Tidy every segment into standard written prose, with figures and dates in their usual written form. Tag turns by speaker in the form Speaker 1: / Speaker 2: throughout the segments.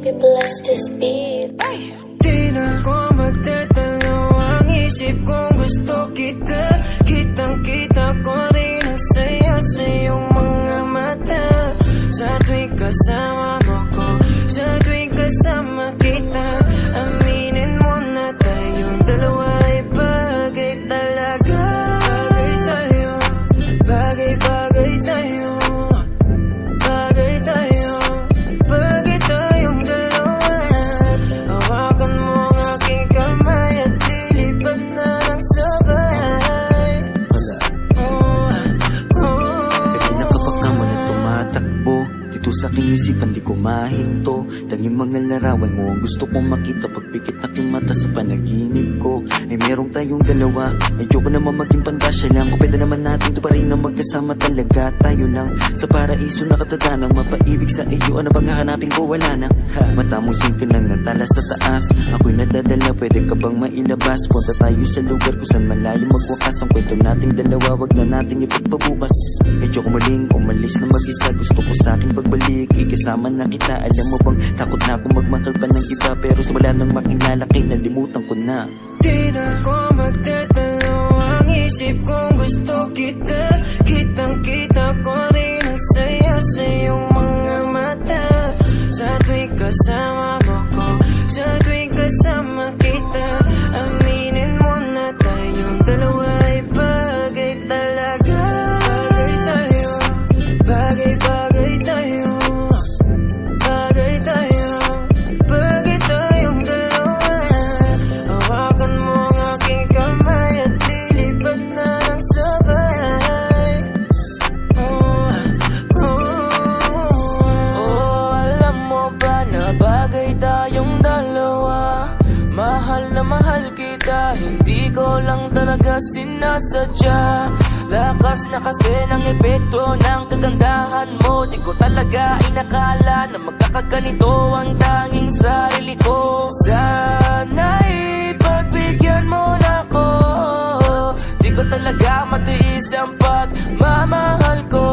Speaker 1: baby, bless this beat.
Speaker 2: Di na ko magtatalo ang isip kong gusto kita. Kitang-kita ko rin ang saya sa iyong mga mata. Sa tuwing kasama mo ko, sa tuwing kasama kita, aminin mo na tayong dalawa ay bagay talaga. Bagay tayo, bagay tayo, bagay tayong dalawa. Hawakan mo ang aking kamay at lilipad na ng sabay.
Speaker 3: Kanina ka pa kamo na tumatakbo dito sa aking isipan, di ko mahinto. Tanging mga larawan mo ang gusto kong makita. Pagpikit aking mata sa panaginip ko ay merong tayong dalawa. Ayoko naman maging pandasya lang. Kung pwede naman natin ito pa rin na magkasama talaga. Tayo lang sa paraiso nakatatanang mapaibig sa iyo. Ano bang hahanapin ko? Wala na. Matamusin ka lang ng tala sa taas. Ako'y nadadala, pwede ka bang mailabas? Punta tayo sa lugar kung saan malayo magwakas. Ang kwento nating dalawa, wag na nating ipagpabukas. Ayoko muling umalis na mag-isa. Gusto ko sa akin pagbalik, ikasama na kita. Alam mo bang takot na akong magmahal pa ng iba, pero sa wala nang makilala kay nalimutan ko na.
Speaker 2: Di na ko magtatalo ang isip kong gusto kita. Kitang-kita ko rin ang saya sa iyong mga mata. Sa tuwing kasama mo ko, sa tuwing kasama kita, aminin mo na tayong dalawa ay bagay talaga. Bagay tayo, bagay tayo, bagay tayong dalawa. Hawakan mo ang aking kamay at lilipad na ng sabay. Alam mo ba na bagay tayong dalawa? Mahal na mahal kita, hindi ko lang talaga sinasadya. Lakas na kasi ng epekto ng kagandahan mo. Di ko talaga inakala na magkakaganito ang tanging sarili ko. Sana'y pagbigyan mo na ko. Di ko talaga matiis ang pagmamahal ko.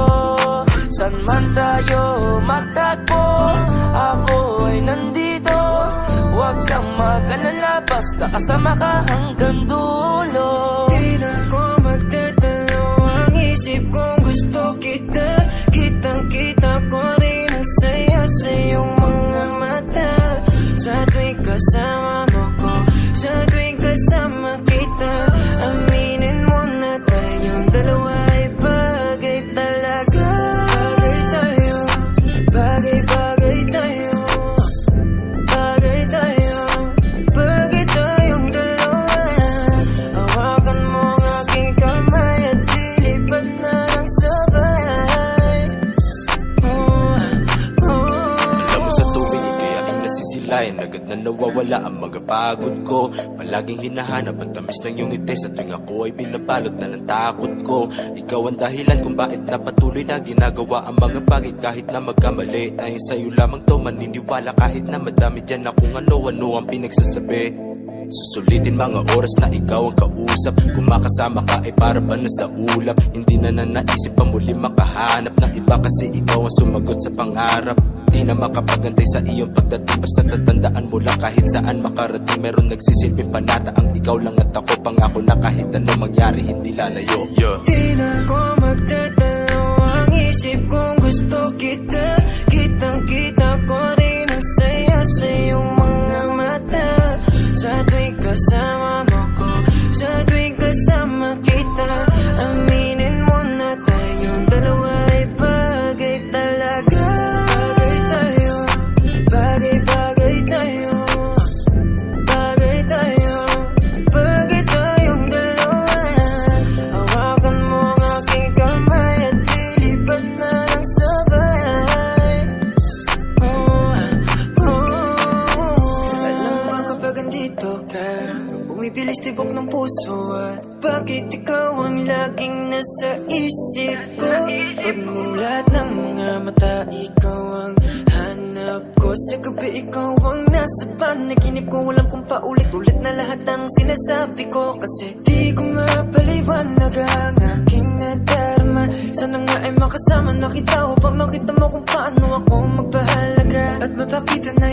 Speaker 2: San man tayo matagpo, ako ay nandito. Huwag kang mag-alala, basta kasama ka hanggang dulo. Di na ko magtatalo ang isip kong gusto kita. Kitang-kita ko rin ang saya sa iyong mga mata. Sa tuwing kasama mo ko, sa tuwing kasama kita, aminin mo na tayong dalawa ay bagay talaga. Bagay tayo, bagay tayo, bagay tayong dalawa. Hawakan mo ang aking kamay at lilipad na ng sabay.
Speaker 4: Alam mo sa tuwing ika'y aking nasisilayan, agad na nawawala ang mga pagod ko. Palaging hinahanap ang tamis ng iyong ngiti. Sa tuwing ako ay binabalot na ng takot ko. Ikaw ang dahilan kung bakit napatuloy na ginagawa ang mga bagay. Kahit na magkamali, dahil sa'yo lamang to maniniwala. Kahit na madami dyan na kung ano-ano ang pinagsasabi. Susulitin mga oras na ikaw ang kausap. Kung makasama ka ay para ba na sa ulap. Hindi na naisip pa muli makahanap ng iba, kasi ikaw ang sumagot sa pangarap. Di na makapagantay sa iyong pagdating, basta tatandaan mo lang kahit saan makarating. Meron nagsisilbing panata ang ikaw lang at ako. Pangako na kahit ano mangyari hindi lalayo.
Speaker 2: Di na ko magtatalo ang isip kong gusto kita. Kitang-kita ko rin ang saya sa iyong mga mata. Sa tuwing kasama mo ko, sa tuwing kasama kita, aminin mo na tayong dalawa ay bagay talaga. Bagay tayo, bagay tayo, bagay tayong dalawa. Hawakan mo ang aking kamay at lilipad na ng sabay. Alam mo kapag andito ka, bumibilis tibok ng puso. At bakit ikaw ang laging nasa isip ko? Pagmulat ng mga mata, ikaw ang hanap ko. Sa gabi ikaw ang nasa panaginip ko. Walang kung paulit-ulit na lahat ng sinasabi ko. Kasi di ko nga paliwanag ang aking nadarama. Sana nga ay makasama na kita upang makita mo kung paano ako magpahalaga. At mapakita na